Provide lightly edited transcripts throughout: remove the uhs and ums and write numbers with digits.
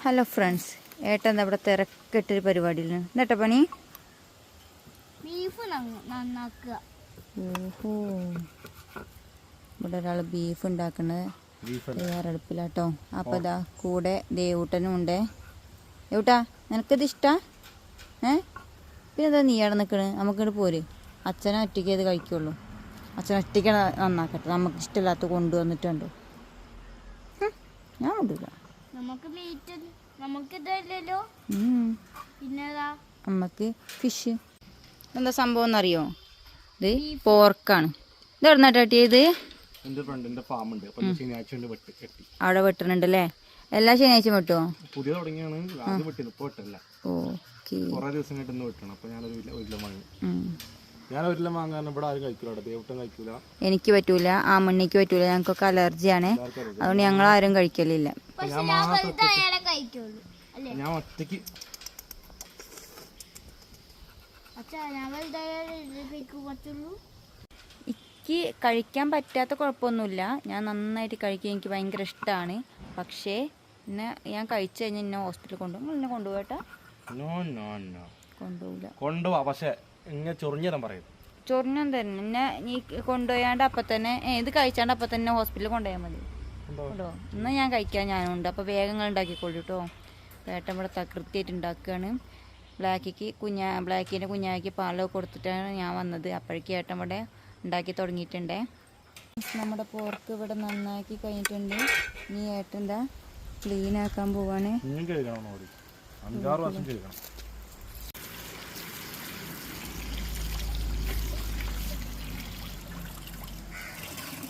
Hello friends, ഏട്ടൻ അവിടെ തിരക്കിട്ടൊരു പരിപാടിയിലാണ്. എന്നിട്ടാ പണി? ബീഫ് നന്നാക്കുക. ഓഹോ, ഇവിടെ ഒരാൾ ബീഫ് ഉണ്ടാക്കുന്നത് തയ്യാറെടുപ്പിലാട്ടോ. അപ്പോൾ ഇതാ കൂടെ ദേവൂട്ടനും ഉണ്ടേ. ദേവൂട്ടാ, നിനക്കിത് ഇഷ്ടാ? പിന്നെ എന്താ നീ അവിടെ നിൽക്കണ്? നമുക്കിവിടെ പോര്. അച്ഛനെ ഒറ്റയ്ക്ക് ഇത് കഴിക്കുള്ളൂ. അച്ഛൻ ഒറ്റയ്ക്ക് നന്നാക്കട്ടെ. നമുക്ക് ഇഷ്ടമില്ലാത്ത കൊണ്ടുവന്നിട്ടുണ്ടോ? ഞാൻ കൊണ്ടുവരില്ല. നമുക്ക് ഫിഷ് എന്താ സംഭവം എന്നറിയോ? ഇത് പോർക്കാണ്. ഇത് എവിടെ നട്ടാട്ടിയത്? അവിടെ വെട്ടണുണ്ടല്ലേ? എല്ലാ ശനിയാഴ്ചയും വെട്ടുമോ? എനിക്ക് പറ്റൂല, ആ മണ്ണിക്ക് പറ്റൂല. ഞങ്ങൾക്കൊക്കെ അലർജിയാണ്. അതുകൊണ്ട് ഞങ്ങൾ ആരും കഴിക്കലില്ല. എനിക്ക് കഴിക്കാൻ പറ്റാത്ത കുഴപ്പമൊന്നുമില്ല. ഞാൻ നന്നായിട്ട് കഴിക്കുക, എനിക്ക് ഭയങ്കര ഇഷ്ടമാണ്. പക്ഷേ എന്നെ ഞാൻ കഴിച്ചു കഴിഞ്ഞാൽ എന്നെ ഹോസ്പിറ്റലിൽ കൊണ്ടുപോകും. എന്നെ കൊണ്ടുപോകട്ടെ? കൊണ്ടുപോവാ, പക്ഷേ ചൊറിഞ്ഞം തന്നെ എന്നെ നീ കൊണ്ടുപോയാണ്ട് അപ്പം തന്നെ ഇത് കഴിച്ചാണ്ട് അപ്പം തന്നെ ഹോസ്പിറ്റലിൽ കൊണ്ടുപോയാൽ മതി. കേട്ടോ, എന്നാൽ ഞാൻ കഴിക്കാൻ ഞാനുണ്ട്. അപ്പോൾ വേഗങ്ങൾ ഉണ്ടാക്കിക്കൊള്ളു കേട്ടോ. ഏട്ടൻ ഇവിടെ കൃത്യമായിട്ട് ഉണ്ടാക്കുകയാണ്. ബ്ലാക്കിൻ്റെ കുഞ്ഞാക്കി പാലൊക്കെ കൊടുത്തിട്ടാണ് ഞാൻ വന്നത്. അപ്പോഴേക്കും ഏട്ടൻ ഇവിടെ ഉണ്ടാക്കി തുടങ്ങിയിട്ടുണ്ടേ. നമ്മുടെ പോർക്ക് ഇവിടെ നന്നാക്കി കഴിഞ്ഞിട്ടുണ്ട്. ഇനി ഏട്ടൻ എന്താ ക്ലീൻ ആക്കാൻ പോവാണ്.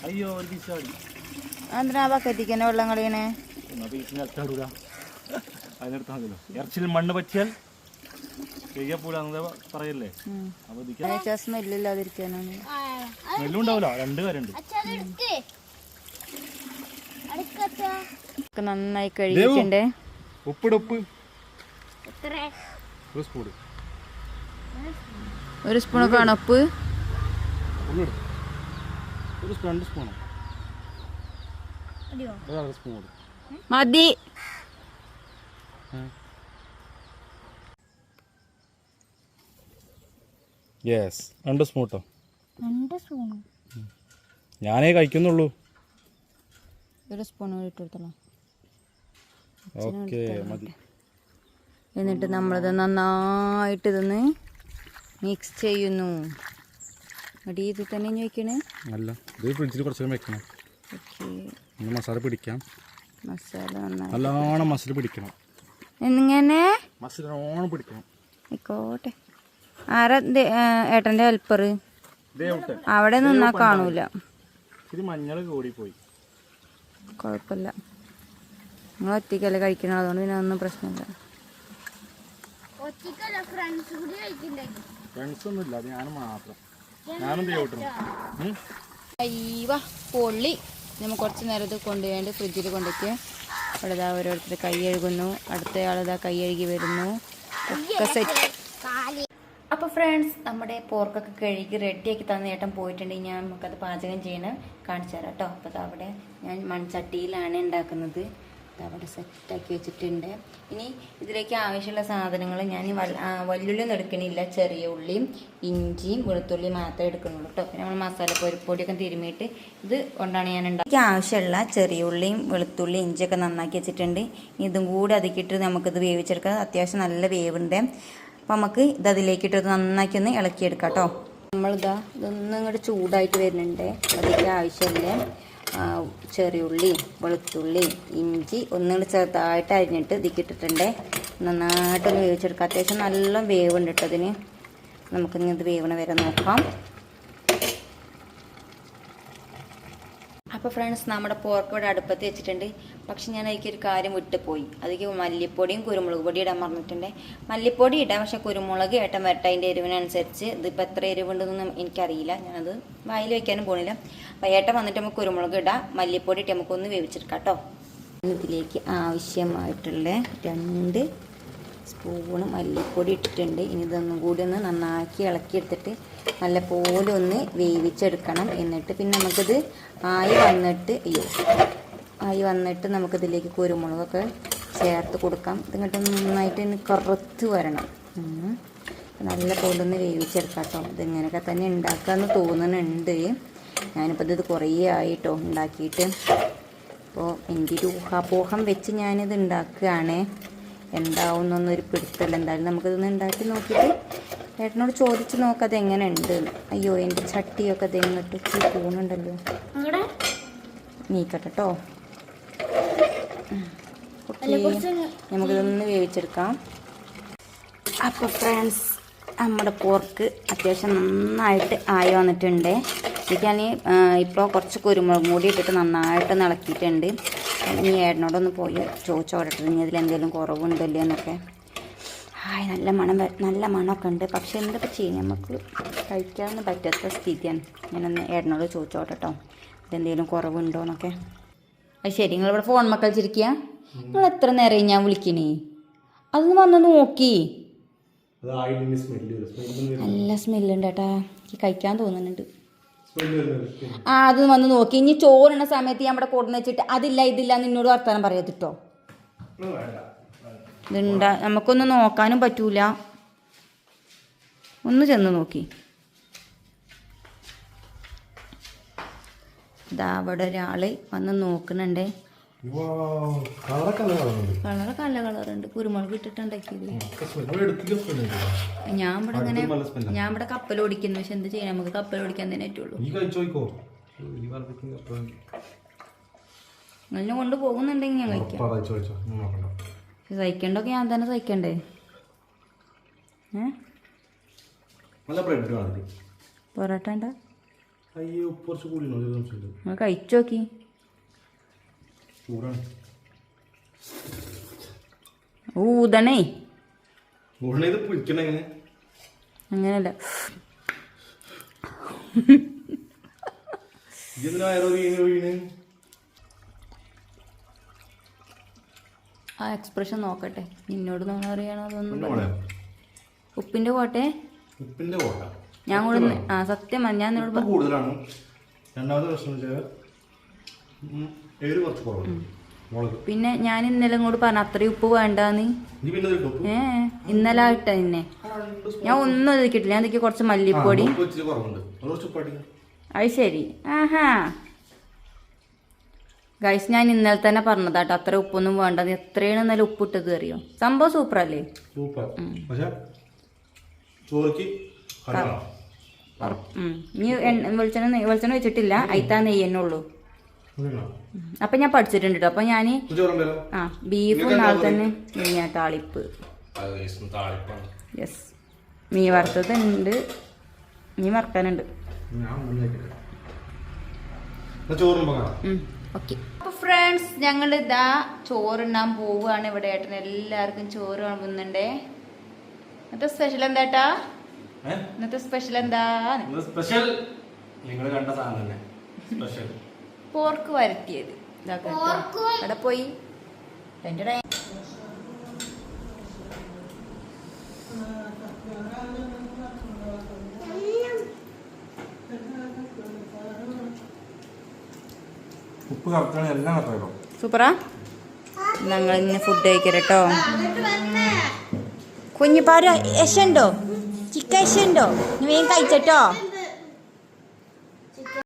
അയ്യോ, എന്തിനാ ബക്കറ്റിക്കന്നെ വെള്ളം കളിയണേ? ഇറച്ചിൽ മണ്ണ് പറ്റിയാൽ പറയല്ലേ? സ്മെല്ലില്ലാതിരിക്കാനാണ്. സ്മെല്ലുണ്ടാവില്ല, രണ്ട് കാര്യമുണ്ട്. നന്നായി കഴിക്കണ്ടേ. ഉപ്പിടുപ്പ് ഒരു സ്പൂണൊക്കെ ആണ് ഉപ്പ്. മതി. രണ്ട് സ്പൂട്ടോ. ഞാനേ കഴിക്കുന്നുള്ളൂ. ഒരു സ്പൂൺ ഇട്ട് കൊടുത്തോളാം. മതി. എന്നിട്ട് നമ്മളിത് നന്നായിട്ട് ഇതൊന്ന് മിക്സ് ചെയ്യുന്നു. അടി ഇത് തന്നെ ചോദിക്കണേ? അല്ല, ഇത് ഫ്രിഡ്ജിൽ കുറച്ച് വെക്കണം. മസാല പിടിക്കാം. മസാല നല്ലോണം മസാല പിടിക്കണം. എന്നിങ്ങനെ മസാല നല്ലോണം പിടിക്കണം. ആയിക്കോട്ടെ. ആരാ ഏട്ടൻ്റെ ഹെൽപ്പർ? അവിടെ നിന്നാ കാണൂല. മഞ്ഞൾ കൂടി പോയി. കുഴപ്പമില്ല, നിങ്ങൾ ഒറ്റയ്ക്കല്ലേ കഴിക്കണം. അതുകൊണ്ട് പിന്നെ ഒന്നും പ്രശ്നമില്ല. ഫ്രണ്ട്സൊന്നുമില്ല, അത് ഞാൻ മാത്രം. അയ്യവ പൊള്ളി. നമ്മൾ കുറച്ച് നേരം ഇത് കൊണ്ടുപോയാണ്ട് ഫ്രിഡ്ജിൽ കൊണ്ടുവയ്ക്കുക. അവിടെ ഇതാ ഓരോരുത്തർ കൈ കഴുകുന്നു. അടുത്തയാളിതാ കൈ കഴുകി വരുന്നു. ഒക്കെ സെറ്റ്. അപ്പോൾ ഫ്രണ്ട്സ്, നമ്മുടെ പോർക്കൊക്കെ കഴുകി റെഡിയാക്കി തന്ന ഏട്ടൻ പോയിട്ടുണ്ടെങ്കിൽ ഞാൻ നമുക്കത് പാചകം ചെയ്യണം കാണിച്ചു തരാം കേട്ടോ. അപ്പോൾ അതവിടെ ഞാൻ മൺചട്ടിയിലാണ് ഉണ്ടാക്കുന്നത്. അതവിടെ സെറ്റാക്കി വെച്ചിട്ടുണ്ട്. ഇനി ഇതിലേക്ക് ആവശ്യമുള്ള സാധനങ്ങൾ ഞാൻ വല്ലുള്ളിയും എടുക്കണില്ല. ചെറിയ ഉള്ളിയും ഇഞ്ചിയും വെളുത്തുള്ളിയും മാത്രമേ എടുക്കുന്നുള്ളൂ കേട്ടോ. പിന്നെ നമ്മൾ മസാലപ്പൊടിയൊക്കെ തിരുമ്മിയിട്ട് ഇത് കൊണ്ടാണ് ഞാൻ ഉണ്ടാക്കി. ആവശ്യമുള്ള ചെറിയ ഉള്ളിയും വെളുത്തുള്ളി ഇഞ്ചിയൊക്കെ നന്നാക്കി വെച്ചിട്ടുണ്ട്. ഇതും കൂടി അതിക്കിട്ട് നമുക്കിത് വേവിച്ചെടുക്കാം. അത്യാവശ്യം നല്ല വേവുണ്ട്. അപ്പം നമുക്ക് ഇത് അതിലേക്കിട്ട് നന്നാക്കി ഒന്ന് ഇളക്കിയെടുക്കാം കേട്ടോ. നമ്മളിതാ ഇതൊന്നും ഇങ്ങോട്ട് ചൂടായിട്ട് വരുന്നുണ്ട്. അതിലേക്ക് ആവശ്യമില്ല ചെറിയുള്ളി വെളുത്തുള്ളി ഇഞ്ചി ഒന്നുകൂടി ചെറുതായിട്ട് അരിഞ്ഞിട്ട് ഇതിക്കിട്ടിട്ടുണ്ട്. നന്നായിട്ടൊന്ന് വേവിച്ചെടുക്കാം. അത്യാവശ്യം നല്ല വേവുണ്ട് കേട്ടോ അതിന്. നമുക്കിനി ഇത് വേവണ വരെ നോക്കാം. അപ്പോൾ ഫ്രണ്ട്സ്, നമ്മുടെ പോർക്ക് ഇവിടെ അടുപ്പത്ത് വെച്ചിട്ടുണ്ട്. പക്ഷെ ഞാൻ അതിലേക്കൊരു കാര്യം വിട്ടുപോയി. അതിലേക്ക് മല്ലിപ്പൊടിയും കുരുമുളക് പൊടിയും ഇടാൻ പറഞ്ഞിട്ടുണ്ട്. മല്ലിപ്പൊടി ഇടാം, പക്ഷെ കുരുമുളക് ഏട്ടൻ വരട്ടെ. അതിൻ്റെ എരിവിനനുസരിച്ച് ഇതിപ്പോൾ എത്ര എരിവുണ്ടെന്നൊന്നും എനിക്കറിയില്ല. ഞാനത് വായിൽ വയ്ക്കാനും പോണില്ല. അപ്പോൾ ഏട്ടൻ വന്നിട്ട് നമുക്ക് കുരുമുളക് ഇടാം, മല്ലിപ്പൊടി ഇട്ട് നമുക്കൊന്ന് വേവിച്ചെടുക്കാം കേട്ടോ. ഇതിലേക്ക് ആവശ്യമായിട്ടുള്ള 2 സ്പൂണ് മല്ലിപ്പൊടി ഇട്ടിട്ടുണ്ട്. ഇനി ഇതൊന്നും കൂടി ഒന്ന് നന്നാക്കി ഇളക്കിയെടുത്തിട്ട് നല്ലപോലെ ഒന്ന് വേവിച്ചെടുക്കണം. എന്നിട്ട് പിന്നെ നമുക്കിത് ആയി വന്നിട്ട് നമുക്കിതിലേക്ക് കുരുമുളകൊക്കെ ചേർത്ത് കൊടുക്കാം. ഇതിങ്ങോട്ട് നന്നായിട്ട് കറുത്ത് വരണം. നല്ല പോലൊന്ന് വേവിച്ചെടുക്കാം കേട്ടോ. ഇതിങ്ങനെയൊക്കെ തന്നെ ഉണ്ടാക്കാമെന്ന് തോന്നുന്നുണ്ട്. ഞാനിപ്പോൾ ഇത് കുറേ ആയിട്ടോ ഉണ്ടാക്കിയിട്ട്. അപ്പോൾ എൻ്റെ ഒരു ഊഹാപോഹം വെച്ച് ഞാനിത് ഉണ്ടാക്കുകയാണ്. എന്താവുന്നൊന്നൊരു പിടുത്തല്ല. എന്തായാലും നമുക്കിതൊന്ന് ഉണ്ടാക്കി നോക്കിയിട്ട് ഏട്ടനോട് ചോദിച്ച് നോക്കാം അത് എങ്ങനെ ഉണ്ട്. അയ്യോ എൻ്റെ ചട്ടിയൊക്കെ തെങ്ങിട്ട് പോകുന്നുണ്ടല്ലോ. നീക്കട്ടെ കേട്ടോ. ഓക്കെ, നമുക്കിതൊന്ന് വേവിച്ചെടുക്കാം. അപ്പോൾ ഫ്രണ്ട്സ്, നമ്മുടെ പോർക്ക് അത്യാവശ്യം നന്നായിട്ട് ആയി വന്നിട്ടുണ്ട്. ഞാൻ ഇപ്പോൾ കുറച്ച് കുരുമുളക് കൂടി ഇട്ടിട്ട് നന്നായിട്ട് ഇളക്കിയിട്ടുണ്ട്. ഇനി ഏട്ടനോടൊന്ന് പോയി ചോദിച്ചോടട്ടെ ഇനി അതിലെന്തെങ്കിലും കുറവുണ്ടല്ലോ എന്നൊക്കെ. നല്ല മണമൊക്കെ ഉണ്ട്. പക്ഷെ എന്തൊക്കെ ചെയ്യും, നമുക്ക് കഴിക്കാനൊന്നും പറ്റാത്ത സ്ഥിതിയാണ്. ഞാനൊന്ന് ഏട്ടനോട് ചോദിച്ചോട്ടോ ഇതെന്തെങ്കിലും കുറവുണ്ടോ എന്നൊക്കെ. അത് ശരി, നിങ്ങളിവിടെ ഫോൺ കളിച്ചിരിക്കുക. നിങ്ങൾ എത്ര നേരമായി ഞാൻ വിളിക്കണേ? അതൊന്ന് വന്ന് നോക്കി. നല്ല സ്മെല്ലുണ്ട് ഏട്ടാ, എനിക്ക് കഴിക്കാൻ തോന്നുന്നുണ്ട്. അത് വന്ന് നോക്കി. ഇനി ചോറിണ സമയത്ത് ഞാൻ ഇവിടെ കൊടുന്ന് വെച്ചിട്ട് അതില്ല ഇതില്ല നിന്നോട് വർത്താനം പറയത്തിട്ടോ. ഇതുണ്ടാ നമുക്കൊന്നും നോക്കാനും പറ്റൂല. ഒന്ന് ചെന്ന് നോക്കി. ഇതാ അവിടെ ഒരാള് വന്ന് നോക്കുന്നുണ്ടേ. കളറൊക്കെ നല്ല കളറുണ്ട്. കുരുമുളക് ഇട്ടിട്ടുണ്ടാക്കിയത്. ഞാൻ ഇവിടെ കപ്പൽ ഓടിക്കുന്നു. പക്ഷെ എന്ത് ചെയ്യാൻ, നമുക്ക് കപ്പൽ ഓടിക്കാൻ തന്നെ പറ്റുള്ളൂ. അങ്ങനെ കൊണ്ട് പോകുന്നുണ്ടെങ്കിൽ ഞാൻ കഴിക്കാം. സഹിക്കണ്ടൊക്കെ ഞാൻ തന്നെ സഹിക്കണ്ടേ? പൊറോട്ട ഉണ്ടോ? കഴിച്ചു നോക്കി. ഊതണേ അങ്ങനല്ല. ആ എക്സ്പ്രഷൻ നോക്കട്ടെ. നിന്നോട് നമ്മൾ അറിയണോ അതൊന്നും. ഉപ്പിന്റെ കോട്ടെ ഞാൻ കൂടെ സത്യം ഞാൻ നിന്നോട് കൂടുതലാണ്. രണ്ടാമത്തെ പ്രശ്നം പിന്നെ ഞാൻ ഇന്നലെ ഇങ്ങോട്ട് പറഞ്ഞു അത്രയും ഉപ്പ് വേണ്ടാന്ന്. ഇന്നലെ ഇട്ട നിന്നെ ഞാൻ ഒന്നും അതിക്കിട്ടില്ല. ഞാൻ ഇതിക്ക് കുറച്ച് മല്ലിപ്പൊടി. അത് ശരി. ആഹാ ഗൈസ്, ഞാൻ ഇന്നലെ തന്നെ പറഞ്ഞതാട്ടോ അത്ര ഉപ്പൊന്നും വേണ്ട. എത്രയാണ് ഇന്നലെ ഉപ്പിട്ടത് അറിയോ? സംഭവം സൂപ്പറല്ലേ? ഇനി വെളിച്ചെണ്ണ വെച്ചിട്ടില്ല. അയിത്താ നെയ്യ് തന്നെ ഉള്ളൂ. അപ്പൊ ഞാൻ പഠിച്ചിട്ടുണ്ട് കേട്ടോ. അപ്പൊ ഞാന് ബീഫ് നാളെ തന്നെ താളിപ്പ്. യെസ്, മീൻ വറുത്തത് ഉണ്ട്. മീൻ വറുക്കാനുണ്ട്. ഓക്കെ, അപ്പൊ ഫ്രണ്ട്സ് ഞങ്ങൾ ഇതാ ചോറുണ്ണാൻ പോവുകയാണ്. ഇവിടെ ഏട്ടൻ എല്ലാവർക്കും ചോറ് കാണുന്നുണ്ടേ. ഇന്നത്തെ സ്പെഷ്യൽ എന്താ? ഇന്നത്തെ സ്പെഷ്യൽ എന്താ? സ്പെഷ്യൽ നിങ്ങൾ കണ്ട സാധനം തന്നെ സ്പെഷ്യൽ. പോർക്ക് വരട്ടിയത്. അവിടെ പോയി എൻ്റെ ഉപ്പ് കറക്റ്റാണ്. എല്ലാം കറക്റ്റാണോ? സൂപ്പറാ. ഞങ്ങൾ ഇന്ന് ഫുഡ് കഴിക്കട്ടോ. കുഞ്ഞിപ്പാര യശുണ്ടോ? ചിക്കൻ യശുണ്ടോ? നീ വേഗം കഴിച്ചോ.